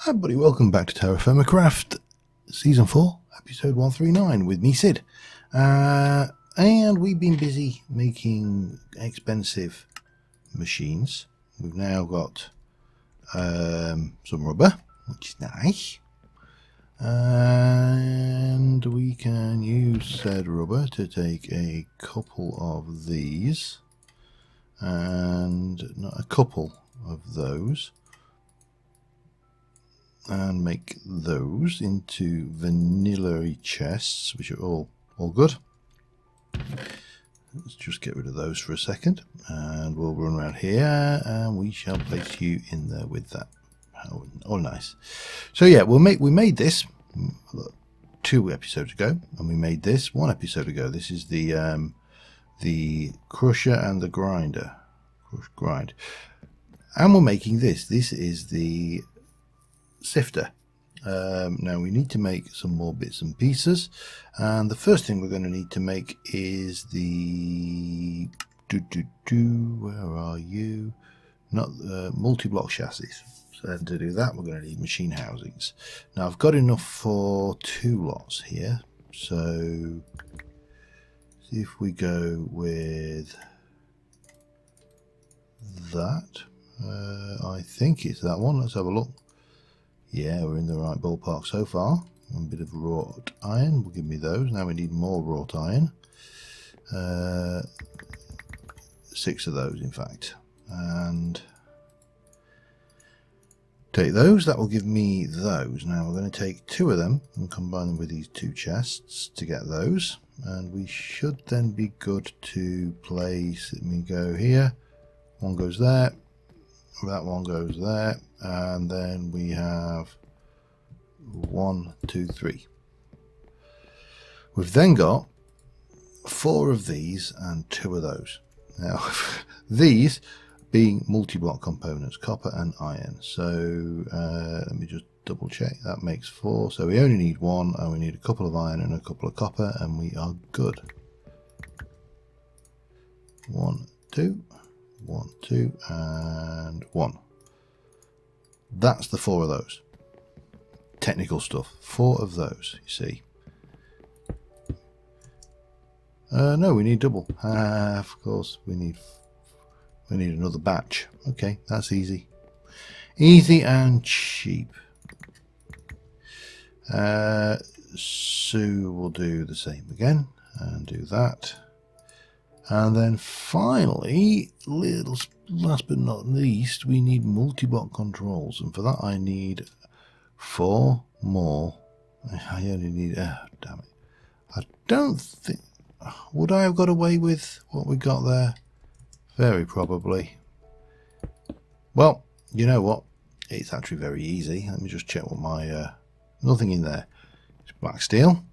Hi everybody, welcome back to TerraFirmaCraft Season 4, Episode 139 with me, Sid. And we've been busy making expensive machines. We've now got some rubber, which is nice. And we can use said rubber to take a couple of these and not a couple of those, and make those into vanilla chests, which are all good. Let's just get rid of those for a second, and we'll run around here, and we shall place you in there with that. Oh, nice. So yeah, we made this 2 episodes ago, and we made this 1 episode ago. This is the crusher and the grinder, grind, and we're making this. This is the sifter. Now we need to make some more bits and pieces, and the first thing we're going to need to make is the where are you? Not multi-block chassis. So to do that, we're going to need machine housings. Now I've got enough for 2 lots here, so see if we go with that. I think it's that one. Let's have a look. Yeah, we're in the right ballpark so far. A bit of wrought iron will give me those. Now we need more wrought iron. 6 of those, in fact. And take those. That will give me those. Now we're going to take 2 of them and combine them with these 2 chests to get those. And we should then be good to place. Let me go here. One goes there. That one goes there. And then we have 1, 2, 3. We've then got 4 of these and 2 of those. Now these being multi-block components, copper and iron. So let me just double check. That makes 4. So we only need 1, and we need a couple of iron and a couple of copper, and we are good. 1, 2, 1, 2, and 1. That's the 4 of those. Technical stuff. 4 of those, you see. No, we need double. Of course, we need another batch. Okay, that's easy. Easy and cheap. So we'll do the same again and do that. And then finally, last but not least, we need multi-block controls, and for that I need 4 more. I only need, damn it. I don't think, would I have got away with what we got there? Very probably. Well, you know what? It's actually very easy. Let me just check what my, nothing in there. It's black steel,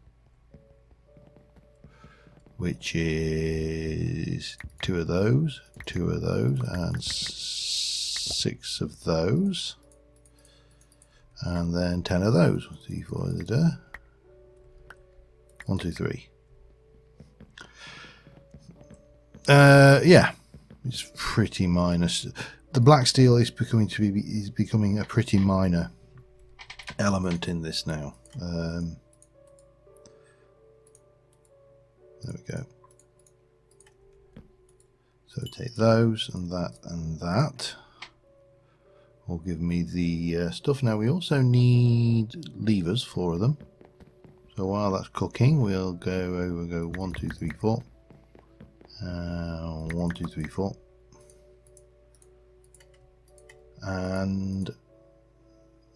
which is 2 of those, 2 of those, and 6 of those, and then 10 of those. 3, 4, 1, 2, 3. Yeah, it's pretty minor. The black steel is becoming a pretty minor element in this now. There we go. So take those and that will give me the stuff. Now we also need levers, 4 of them. So while that's cooking, we'll go 1, 2, 3, 4. 1, 2, 3, 4. And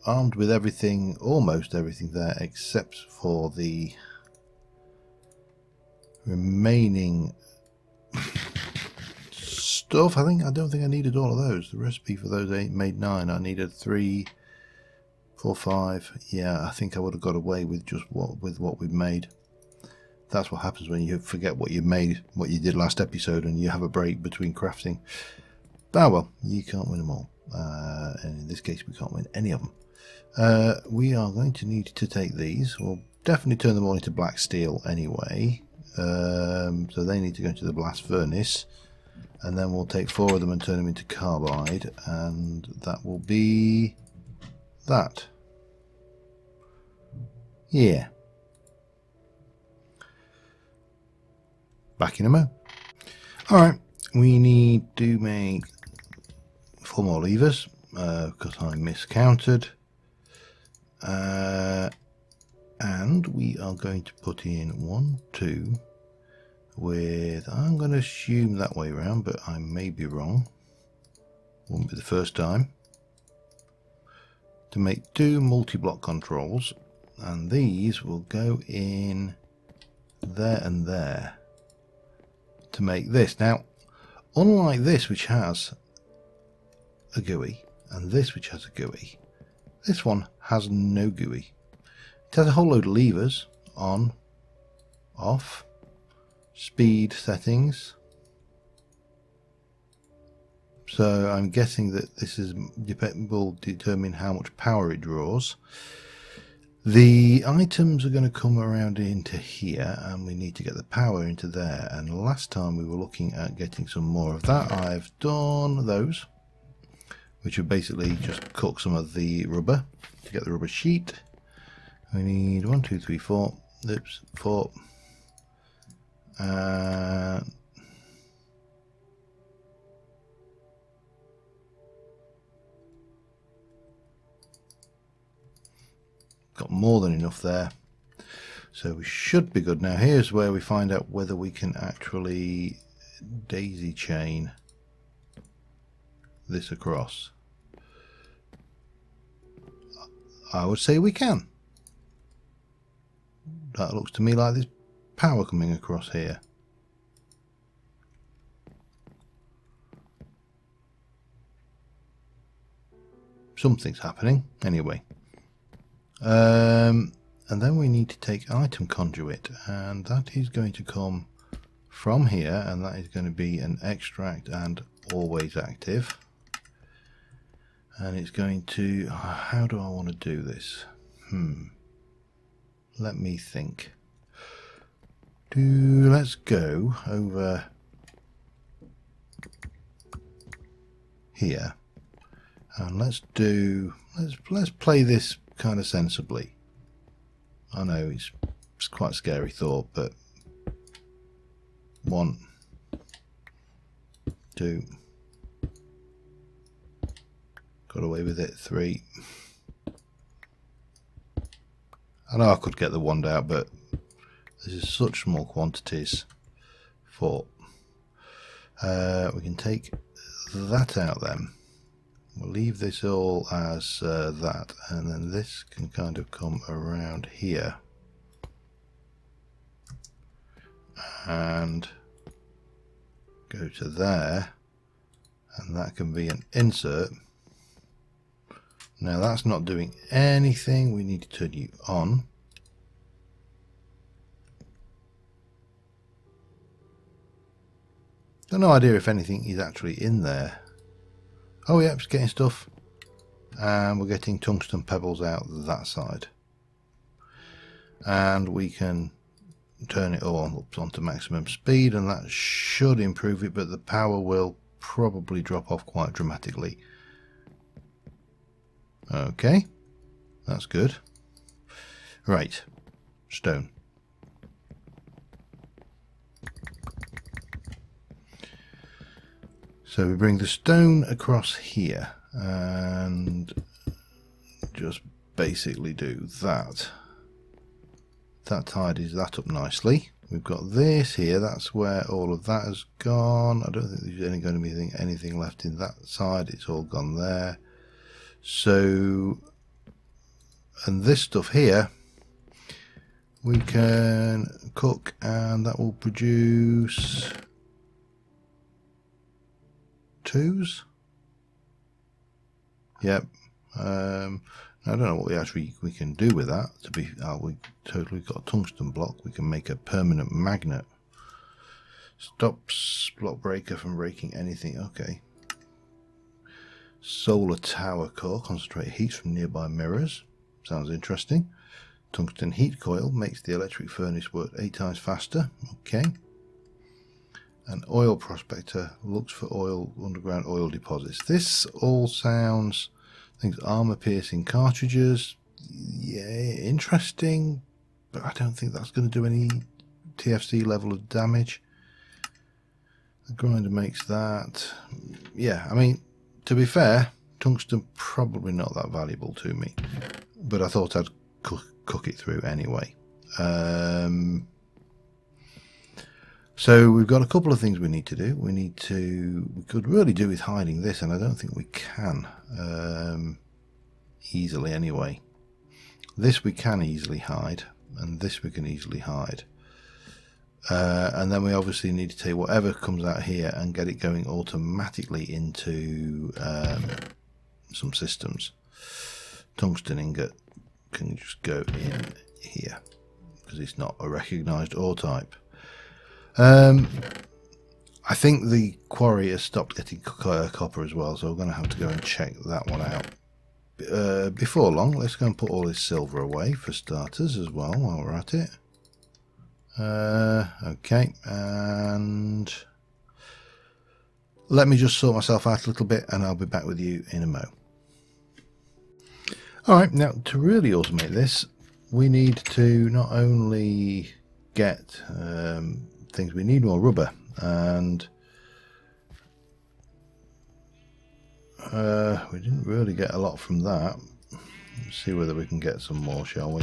armed with everything, almost everything there, except for the remaining stuff. I don't think I needed all of those. The recipe for those made 9. I needed 3, 4, 5. Yeah, I think I would have got away with just what we've made. That's what happens when you forget what you made, what you did last episode, and you have a break between crafting. Ah well, you can't win them all, and in this case we can't win any of them. We are going to need to take these. We'll definitely turn them all into black steel anyway. So they need to go into the blast furnace, and then we'll take 4 of them and turn them into carbide, and that will be that. Yeah. Back in a mo. Alright, we need to make 4 more levers because I miscounted. And we are going to put in 1, 2 with, I'm going to assume that way around, but I may be wrong. Won't be the first time. To make 2 multi-block controls, and these will go in there and there to make this. Now, unlike this, which has a GUI, and this, which has a GUI, this one has no GUI. It has a whole load of levers, on, off, speed settings. So I'm guessing that this will determine how much power it draws. The items are going to come around into here, and we need to get the power into there. And last time we were looking at getting some more of that. I've done those, which are basically just cook some of the rubber to get the rubber sheet. We need 1, 2, 3, 4. Oops, 4. Got more than enough there, so we should be good. Now here's where we find out whether we can actually daisy chain this across. I would say we can. That looks to me like there's power coming across here. Something's happening anyway. And then we need to take item conduit, and that is going to come from here, and that is going to be an extract and always active. And it's going to, how do I want to do this? Let me think. Let's go over here, and let's play this kind of sensibly. I know it's quite a scary thought, but 1, 2, got away with it. 3. I know I could get the wand out, but this is such small quantities. 4. We can take that out then. We'll leave this all as that, and then this can kind of come around here and go to there, and that can be an insert. Now that's not doing anything. We need to turn you on. Got no idea if anything is actually in there. Oh yeah, it's getting stuff, and we're getting tungsten pebbles out that side, and we can turn it all up onto maximum speed, and that should improve it, but the power will probably drop off quite dramatically. Okay, that's good. Right, stone. So we bring the stone across here and just basically do that. That tidies that up nicely. We've got this here, that's where all of that has gone. I don't think there's going to be anything left in that side, it's all gone there. So, and this stuff here we can cook, and that will produce 2s. Yep. I don't know what we can do with that. We totally got a tungsten block. We can make a permanent magnet. Stops block breaker from breaking anything. Okay. Solar tower core, concentrate heat from nearby mirrors. Sounds interesting. Tungsten heat coil makes the electric furnace work 8 times faster. Okay. An oil prospector looks for oil, underground oil deposits. This all sounds, things, armor piercing cartridges. Yeah, interesting, but I don't think that's going to do any TFC level of damage. The grinder makes that. Yeah, I mean, to be fair, tungsten probably not that valuable to me, but I thought I'd cook it through anyway. So we've got a couple of things we need to do. We could really do with hiding this, and I don't think we can easily anyway. This we can easily hide, and this we can easily hide. And then we obviously need to take whatever comes out here and get it going automatically into some systems. Tungsten ingot can just go in here because it's not a recognised ore type. I think the quarry has stopped getting copper as well, so we're going to have to go and check that one out. Before long, let's go and put all this silver away for starters as well while we're at it. Okay, and let me just sort myself out a little bit and I'll be back with you in a mo. Alright, now to really automate this, we need to not only get things, we need more rubber, and we didn't really get a lot from that. Let's see whether we can get some more, shall we?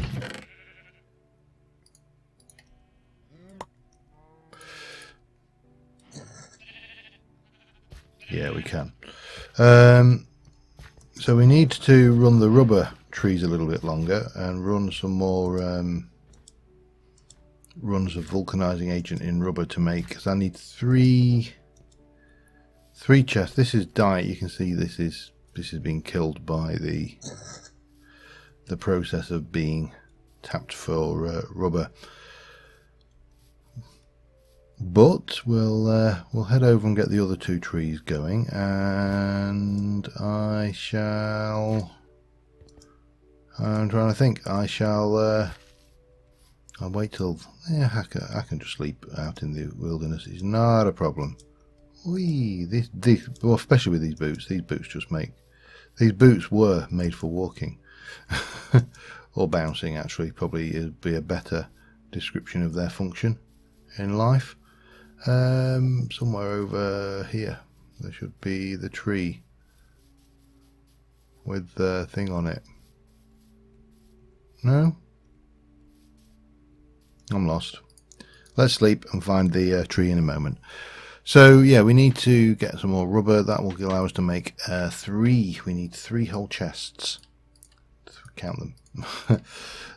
Yeah, we can. So we need to run the rubber trees a little bit longer and run some more runs of vulcanizing agent in rubber to make, because I need three chests. This is diet. You can see this is being killed by the process of being tapped for rubber. But we'll head over and get the other two trees going, and I'm trying to think. I'll wait till, yeah, I can just sleep out in the wilderness. It's not a problem. Whee, well, especially with these boots. These boots were made for walking or bouncing. Actually, probably would be a better description of their function in life. Somewhere over here there should be the tree with the thing on it. No, I'm lost. Let's sleep and find the tree in a moment. So yeah, we need to get some more rubber. That will allow us to make we need 3 whole chests. Count them.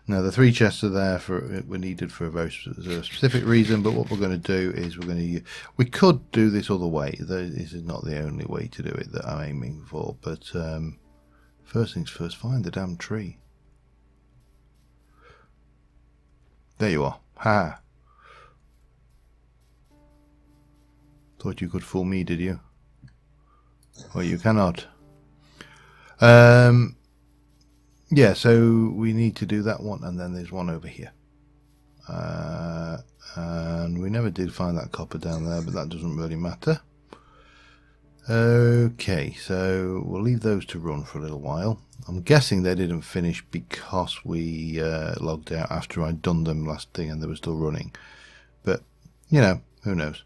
Now the 3 chests are there were needed for a very specific reason, but what we're going to do is we could do this other way. This is not the only way to do it that I'm aiming for, but first things first, find the damn tree. There you are. Ha! Thought you could fool me, did you? Well, you cannot. Yeah, so we need to do that one, and then there's one over here. And we never did find that copper down there, but that doesn't really matter. Okay, so we'll leave those to run for a little while. I'm guessing they didn't finish because we logged out after I'd done them last thing and they were still running. But, you know, who knows.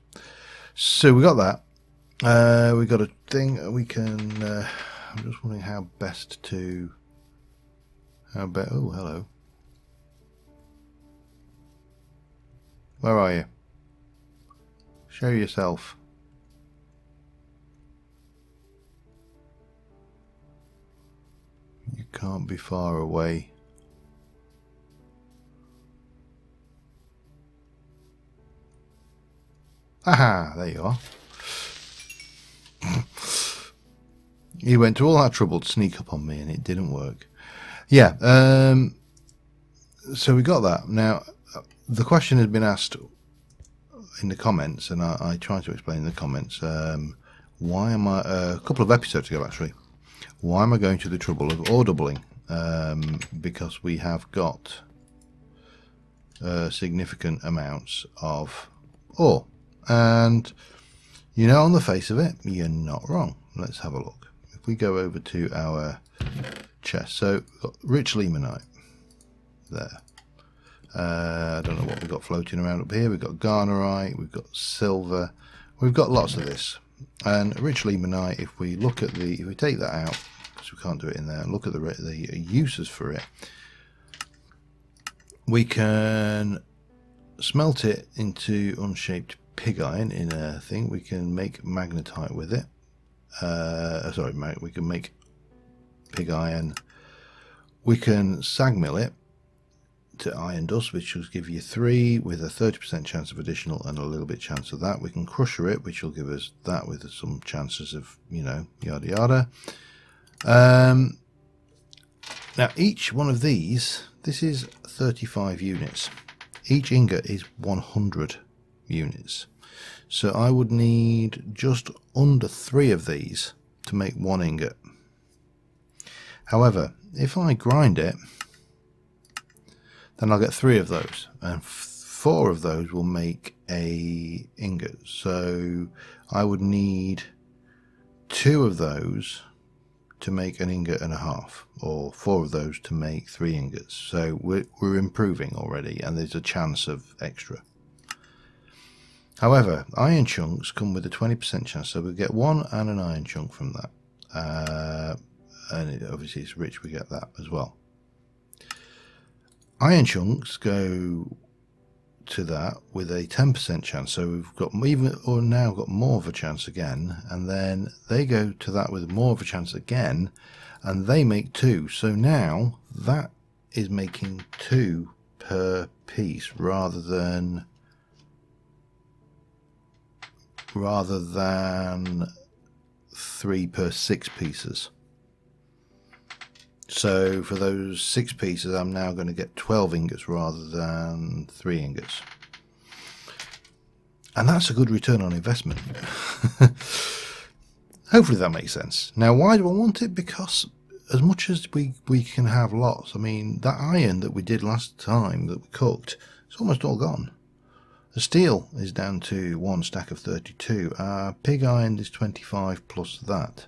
So we got that. We got a thing we can... I'm just wondering how best to... oh, hello. Where are you? Show yourself. You can't be far away. Aha, there you are. He went to all that trouble to sneak up on me and it didn't work. Yeah, so we got that. Now, the question has been asked in the comments, and I tried to explain in the comments, why am I, a couple of episodes ago actually, why am I going to the trouble of ore doubling? Because we have got significant amounts of ore. And, you know, on the face of it, you're not wrong. Let's have a look. If we go over to our chest, so we've got rich limonite there. I don't know what we've got floating around up here. We've got garnerite, we've got silver, we've got lots of this. And rich limonite, if we look at the, if we take that out, because we can't do it in there, and look at the uses for it, we can smelt it into unshaped pig iron in a thing. We can make magnetite with it. Sorry, we can make pig iron. We can sag mill it to iron dust, which will give you 3 with a 30% chance of additional and a little bit chance of that. We can crusher it, which will give us that with some chances of, you know, yada yada. Now each one of these, this is 35 units. Each ingot is 100 units. So I would need just under 3 of these to make 1 ingot. However, if I grind it, then I'll get 3 of those, and 4 of those will make a ingot. So I would need 2 of those to make an ingot and a half, or 4 of those to make 3 ingots. So we're improving already, and there's a chance of extra. However, iron chunks come with a 20% chance, so we get 1 and an iron chunk from that. And obviously it's rich, we get that as well. Iron chunks go to that with a 10% chance, so we've got now got more of a chance again, and then they go to that with more of a chance again, and they make 2. So now that is making 2 per piece rather than 3 per 6 pieces. So for those 6 pieces, I'm now going to get 12 ingots rather than 3 ingots. And that's a good return on investment. Hopefully that makes sense. Now, why do I want it? Because as much as we can have lots, I mean, that iron that we did last time that we cooked, it's almost all gone. The steel is down to 1 stack of 32. Pig iron is 25 plus that.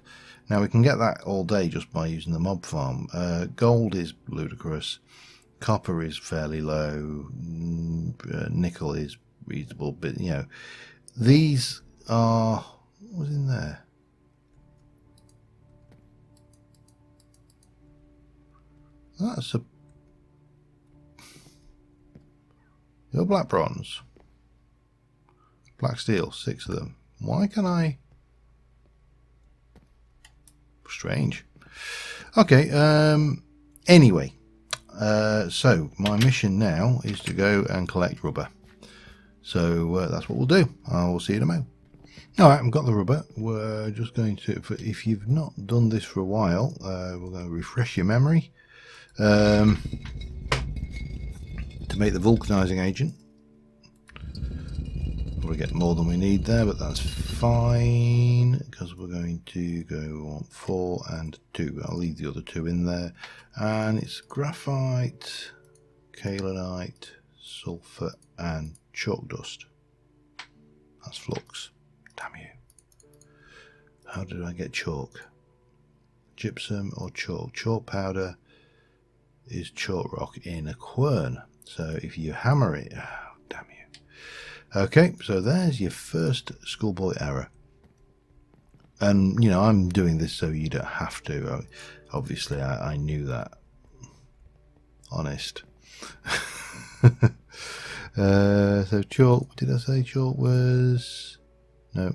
Now we can get that all day just by using the mob farm. Gold is ludicrous. Copper is fairly low. Nickel is reasonable, but you know, these are, what was in there? That's a your black bronze, black steel, 6 of them. Why can I? Strange. Okay, anyway, so my mission now is to go and collect rubber. So that's what we'll do. I will see you in a moment. Alright, I've got the rubber. We're just going to, if you've not done this for a while, we're going to refresh your memory to make the vulcanizing agent. We get more than we need there, but that's fine because we're going to go on 4 and 2. I'll leave the other 2 in there, and it's graphite, kaolinite, sulfur, and chalk dust. That's flux. Damn you! How did I get chalk? Gypsum or chalk? Chalk powder is chalk rock in a quern. So if you hammer it, oh, damn you. Okay, so there's your first schoolboy error. And, you know, I'm doing this so you don't have to. Obviously, I knew that. Honest. So chalk, did I say chalk was... No.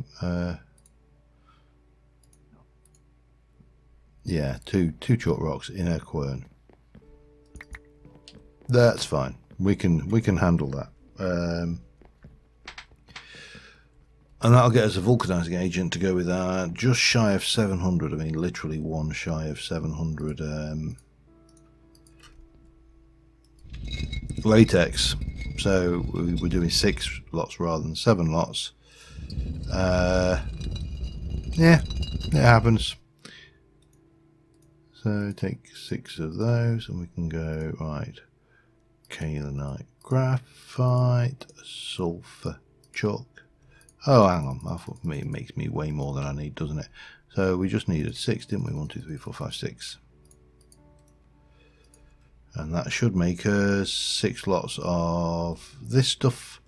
Yeah, two chalk rocks in a quern. That's fine. We can handle that. And that'll get us a vulcanizing agent to go with our just shy of 700. I mean, literally 1 shy of 700 latex. So we're doing 6 lots rather than 7 lots. Yeah, it happens. So take 6 of those, and we can go right. Kaolinite, graphite, sulfur, chalk. Oh, hang on. I thought it makes me way more than I need, doesn't it? So we just needed 6, didn't we? 1, 2, 3, 4, 5, 6. and that should make us 6 lots of this stuff,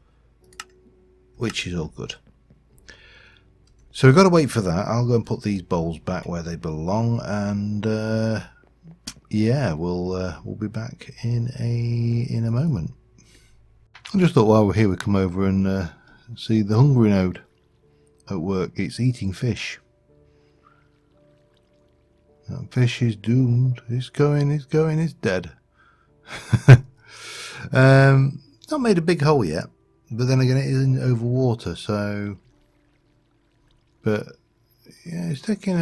which is all good. So we've got to wait for that. I'll go and put these bowls back where they belong, and yeah, we'll be back in a moment. I just thought while we're here we come over and see the hungry node at work. It's eating fish. That fish is doomed. It's dead. Not made a big hole yet, but then again it isn't over water, so. But yeah, it's taking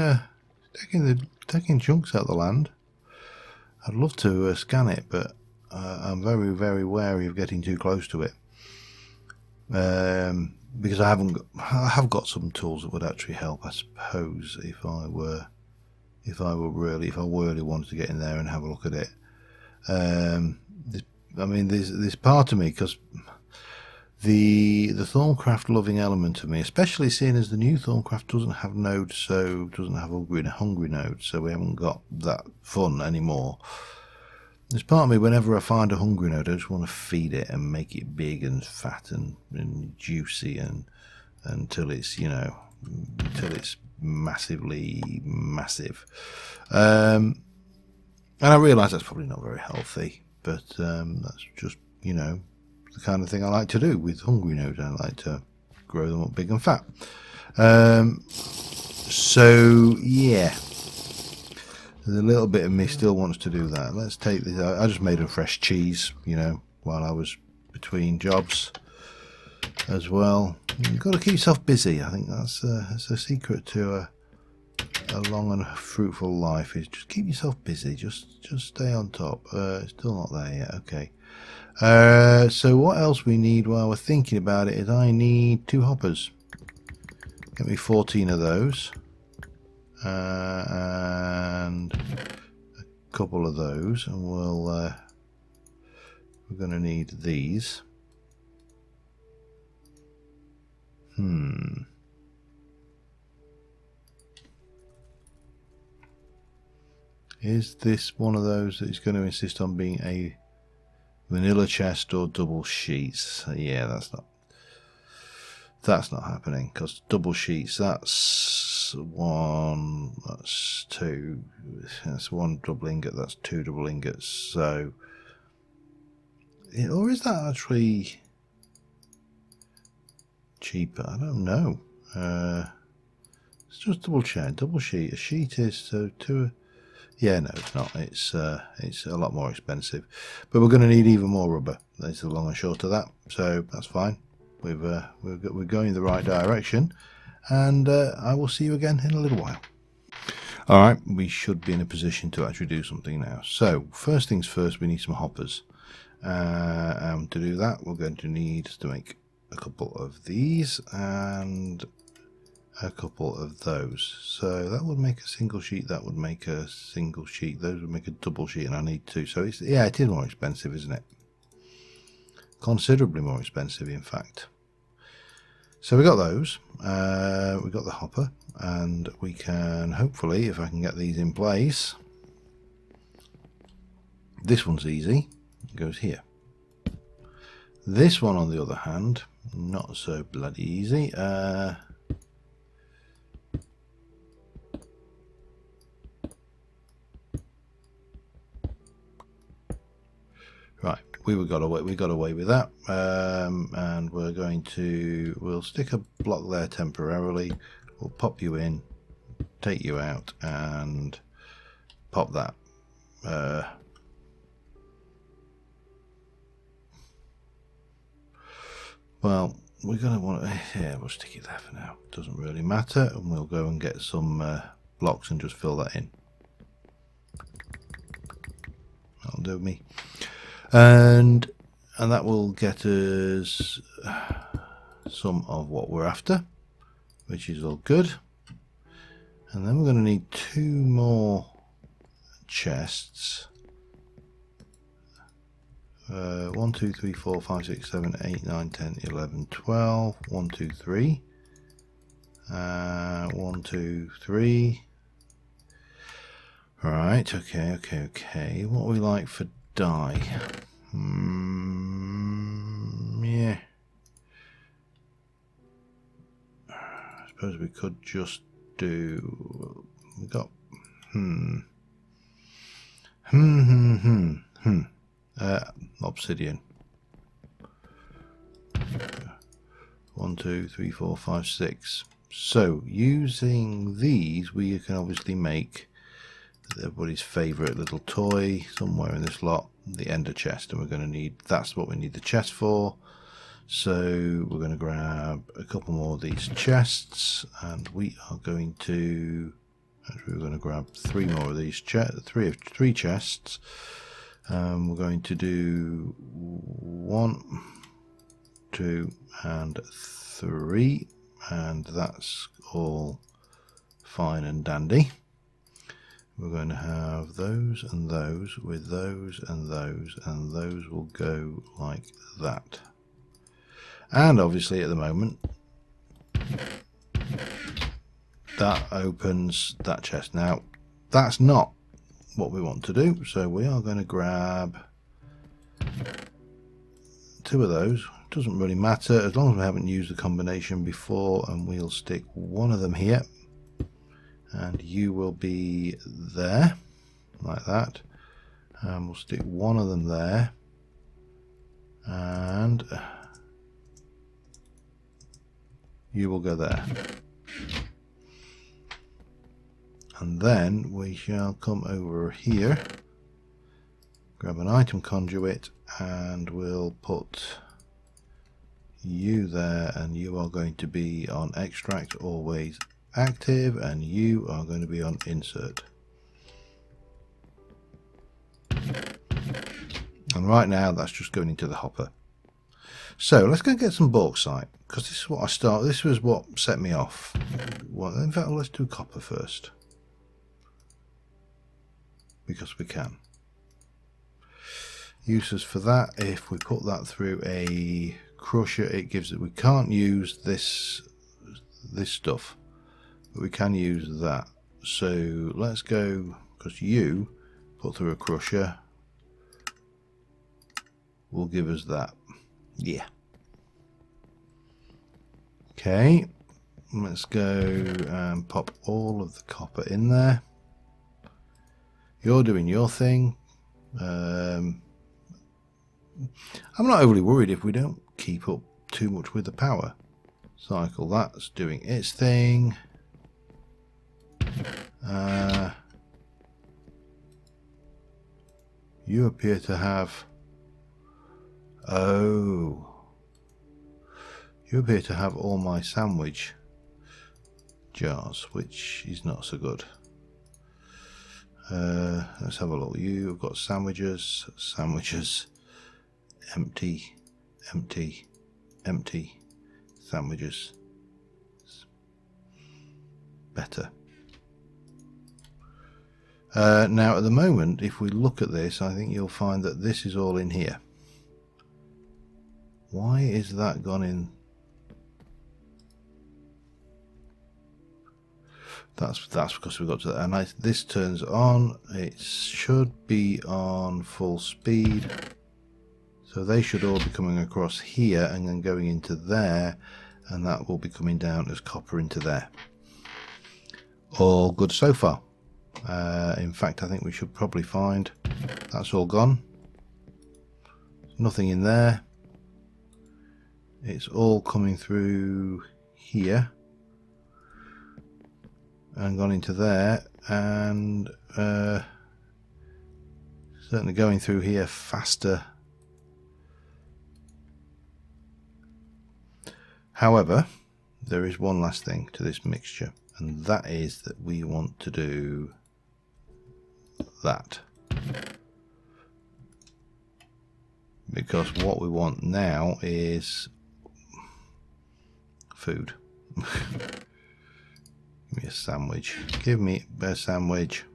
chunks out of the land. I'd love to scan it, but I'm very, very wary of getting too close to it, because I have got some tools that would actually help, I suppose, if I really wanted to get in there and have a look at it. I mean, there's part of me, because the Thermacraft loving element of me, especially seeing as the new Thermacraft doesn't have nodes, so doesn't have hungry nodes, so we haven't got that fun anymore. There's part of me, whenever I find a hungry node, I just want to feed it and make it big and fat and juicy, and until it's, you know, until it's massively massive. And I realise that's probably not very healthy, but that's just, you know, the kind of thing I like to do with hungry nodes. I like to grow them up big and fat. So yeah, there's a little bit of me still wants to do that. Let's take this. I just made a fresh cheese, you know, while I was between jobs as well. You've got to keep yourself busy. I think that's a secret to a long and fruitful life, is just keep yourself busy. Just stay on top. Still not there yet. Okay. So what else we need while we're thinking about it is I need 2 hoppers. Get me 14 of those, and a couple of those, and we're going to need these. Is this one of those that is going to insist on being a vanilla chest or double sheets? Yeah, that's not happening, because double sheets, that's 1, that's 2, that's 1 double ingot, that's 2 double ingots. So, or is that actually cheaper? I don't know. It's just double sheet. A sheet is so 2. Yeah, no, it's not. It's a lot more expensive, but we're going to need even more rubber. That's the long and short of that. So that's fine. We're going in the right direction, and I will see you again in a little while. All right, we should be in a position to actually do something now. So first things first, we need some hoppers. To do that, we're going to need to make a couple of these and a couple of those. So that would make a single sheet, that would make a single sheet, those would make a double sheet, and I need 2. So it's, yeah, it is more expensive, isn't it? Considerably more expensive, in fact. So we got those, we got the hopper, and we can hopefully, if I can get these in place, this one's easy, it goes here. This one, on the other hand, not so bloody easy. Right, we got away with that, and we'll stick a block there temporarily. We'll pop you in, take you out, and pop that. Well, we're gonna want to. Yeah, we'll stick it there for now. Doesn't really matter, and we'll go and get some blocks and just fill that in. That'll do me. And that will get us some of what we're after, which is all good. And then we're going to need 2 more chests. 1, 2, 3, 4, 5, 6, 7, 8, 9, 10, 11, 12. 1, 2, 3. 1, 2, 3. Right, okay. What we like for dye. Yeah. I suppose we could just do. We got. Obsidian. 1, 2, 3, 4, 5, 6. So using these, we can obviously make everybody's favourite little toy somewhere in this lot, the ender chest, and we're going to need. That's what we need the chest for. So we're going to grab a couple more of these chests, and we are going to. Actually, we're going to grab 3 more of these three chests. We're going to do 1, 2, and 3, and that's all fine and dandy. We're going to have those and those with those and those, and those will go like that. And obviously at the moment that opens that chest. Now that's not what we want to do, so we are going to grab 2 of those. Doesn't really matter as long as we haven't used the combination before, and we'll stick 1 of them here, and you will be there like that, and we'll stick 1 of them there, and you will go there. And then we shall come over here, grab an item conduit, and we'll put you there, and you are going to be on extract always active, and you are going to be on insert. And right now that's just going into the hopper. So let's go and get some bauxite, because this is what this was what set me off. Well, in fact, let's do copper first, because we can. Uses for that, if we put that through a crusher, it gives it. We can't use this stuff, but we can use that. So let's go, because you put through a crusher will give us that. Yeah. Okay, let's go and pop all of the copper in there. You're doing your thing. I'm not overly worried if we don't keep up too much with the power cycle. That's doing its thing. You appear to have. Oh. You appear to have all my sandwich jars, which is not so good. Let's have a look. You've got sandwiches, empty, empty, empty, sandwiches. Better. Now at the moment, if we look at this, I think you'll find that this is all in here. Why is that gone in? That's because we got to that, and this turns on. It should be on full speed, so they should all be coming across here and then going into there, and that will be coming down as copper into there. All good so far. In fact, I think we should probably find that's all gone. Nothing in there. It's all coming through here and gone into there, and certainly going through here faster. However, there is one last thing to this mixture, and that is that we want to do that, because what we want now is food. Give me a sandwich. Give me a sandwich.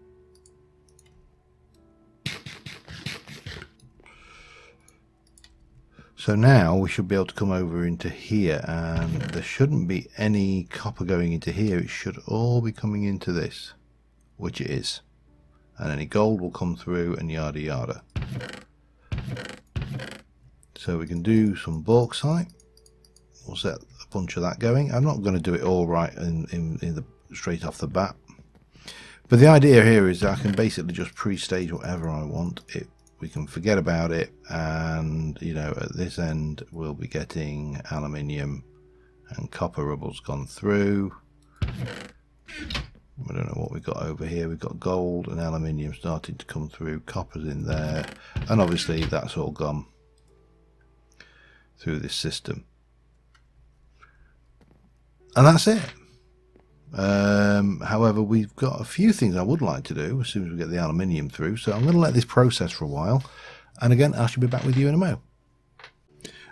So now we should be able to come over into here, and there shouldn't be any copper going into here. It should all be coming into this, which it is. And any gold will come through, and yada yada. So we can do some bauxite. We'll set a bunch of that going. I'm not going to do it all right straight off the bat. But the idea here is that I can basically just pre-stage whatever I want. We can forget about it, and you know, at this end we'll be getting aluminium and copper rubble's gone through. I don't know what we've got over here. We've got gold and aluminium starting to come through. Copper's in there, and obviously that's all gone through this system. And that's it. However, we've got a few things I would like to do as soon as we get the aluminium through, so I'm going to let this process for a while, and again I shall be back with you in a mo.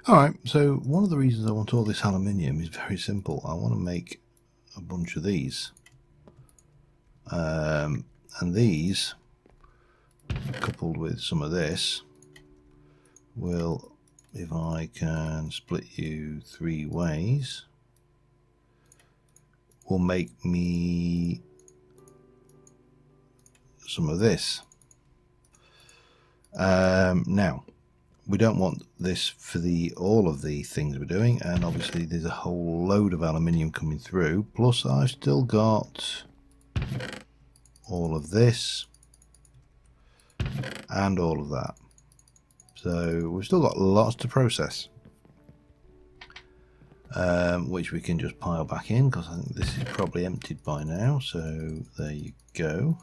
Alright, so one of the reasons I want all this aluminium is very simple. I want to make a bunch of these, and these coupled with some of this will, if I can split you 3 ways, will make me some of this. Now we don't want this for all of the things we're doing, and obviously there's a whole load of aluminium coming through, plus I've still got all of this and all of that, so we've still got lots to process. Which we can just pile back in, because I think this is probably emptied by now. So there you go.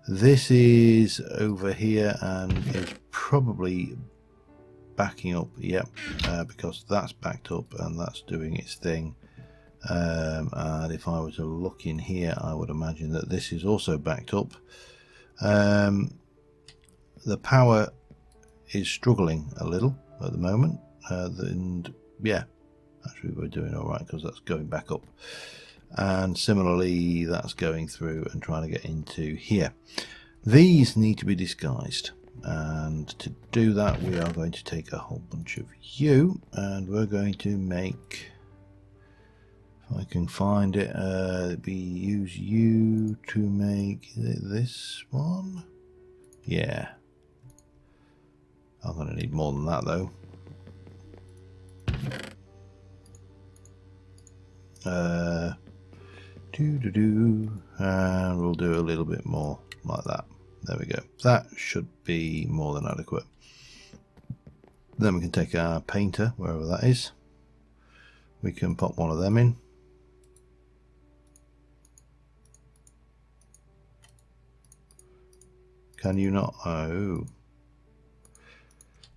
This is over here and is probably backing up. Yep, because that's backed up and that's doing its thing. And if I were to look in here, I would imagine that this is also backed up. The power is struggling a little at the moment, and yeah, actually we're doing all right because that's going back up, and similarly that's going through and trying to get into here. These need to be disguised, and to do that we are going to take a whole bunch of you, and we're going to make, if I can find it, use you to make this one. Yeah, I'm going to need more than that though. And we'll do a little bit more like that. There we go. That should be more than adequate. Then we can take our painter, wherever that is. We can pop one of them in. Can you not? Oh.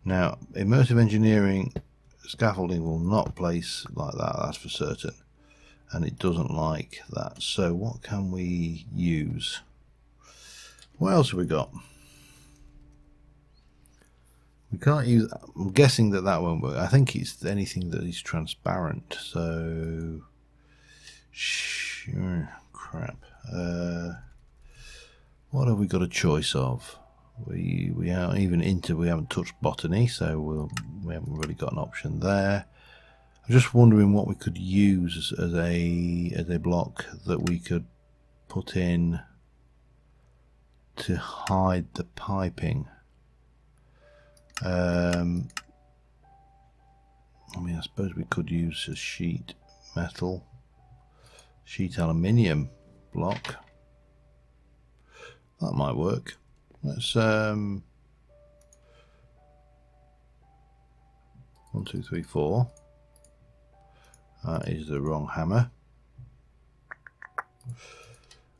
Now, immersive engineering scaffolding will not place like that, that's for certain, and it doesn't like that. So what can we use? What else have we got? We can't use, I'm guessing that that won't work. I think it's anything that is transparent. So sure, crap. What have we got a choice of? We aren't even into, we haven't touched botany, so we haven't really got an option there. I'm just wondering what we could use as a block that we could put in to hide the piping. I mean, I suppose we could use a sheet aluminium block. That might work. Let's 1, 2, 3, 4. That is the wrong hammer.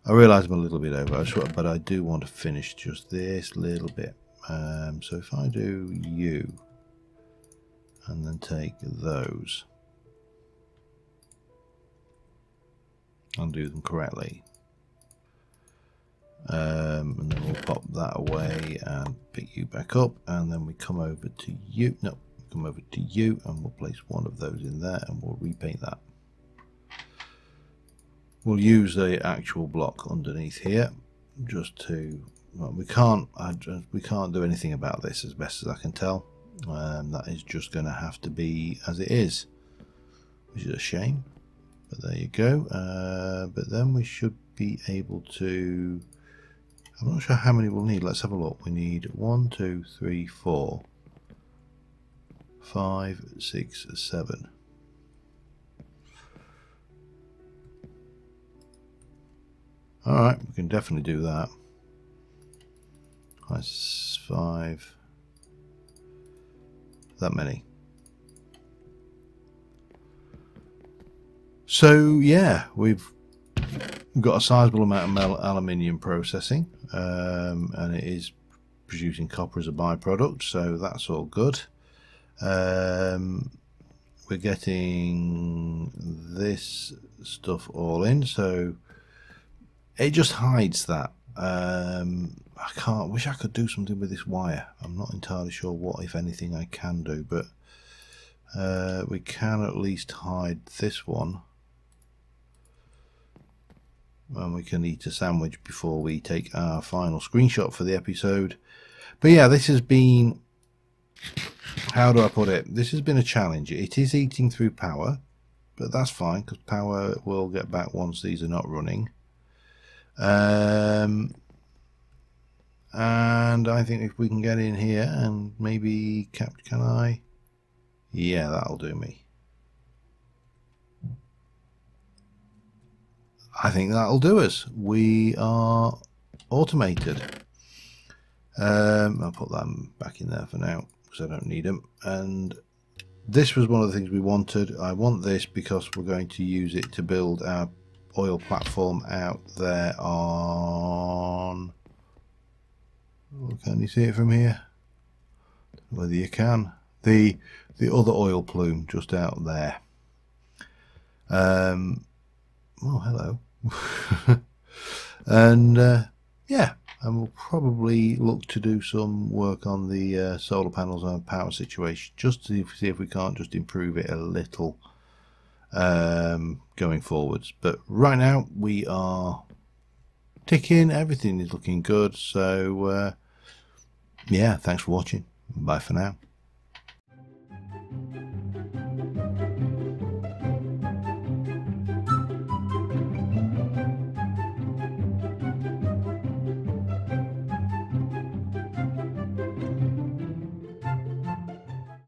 I realise I'm a little bit over, but I do want to finish just this little bit. So if I do you and then take those and do them correctly, and then we'll pop that away and pick you back up, and then we come over to you. No, come over to you, and we'll place one of those in there, and we'll repaint that. We'll use the actual block underneath here just to. Well, we can't do anything about this as best as I can tell. That is just going to have to be as it is, which is a shame. But there you go. But then we should be able to I'm not sure how many we'll need. Let's have a look. We need 1, 2, 3, 4, 5, 6, 7. Alright, we can definitely do that. That's 5. That many. So yeah, we've got a sizable amount of aluminium processing, and it is producing copper as a byproduct, so that's all good. We're getting this stuff all in, so it just hides that. Wish I could do something with this wire. I'm not entirely sure what, if anything, I can do, but we can at least hide this one. And we can eat a sandwich before we take our final screenshot for the episode. But yeah, this has been, how do I put it? This has been a challenge. It is eating through power, but that's fine because power will get back once these are not running. And I think if we can get in here and maybe can I? Yeah, that'll do me. I think that'll do us. We are automated. I'll put them back in there for now because I don't need them. And this was one of the things we wanted. I want this because we're going to use it to build our oil platform out there on... Oh, can you see it from here? Whether you can. The other oil plume just out there. Oh, hello. And yeah, and we'll probably look to do some work on the solar panels and power situation, just to see if we can't just improve it a little going forwards. But right now we are ticking, everything is looking good. So yeah, thanks for watching. Bye for now.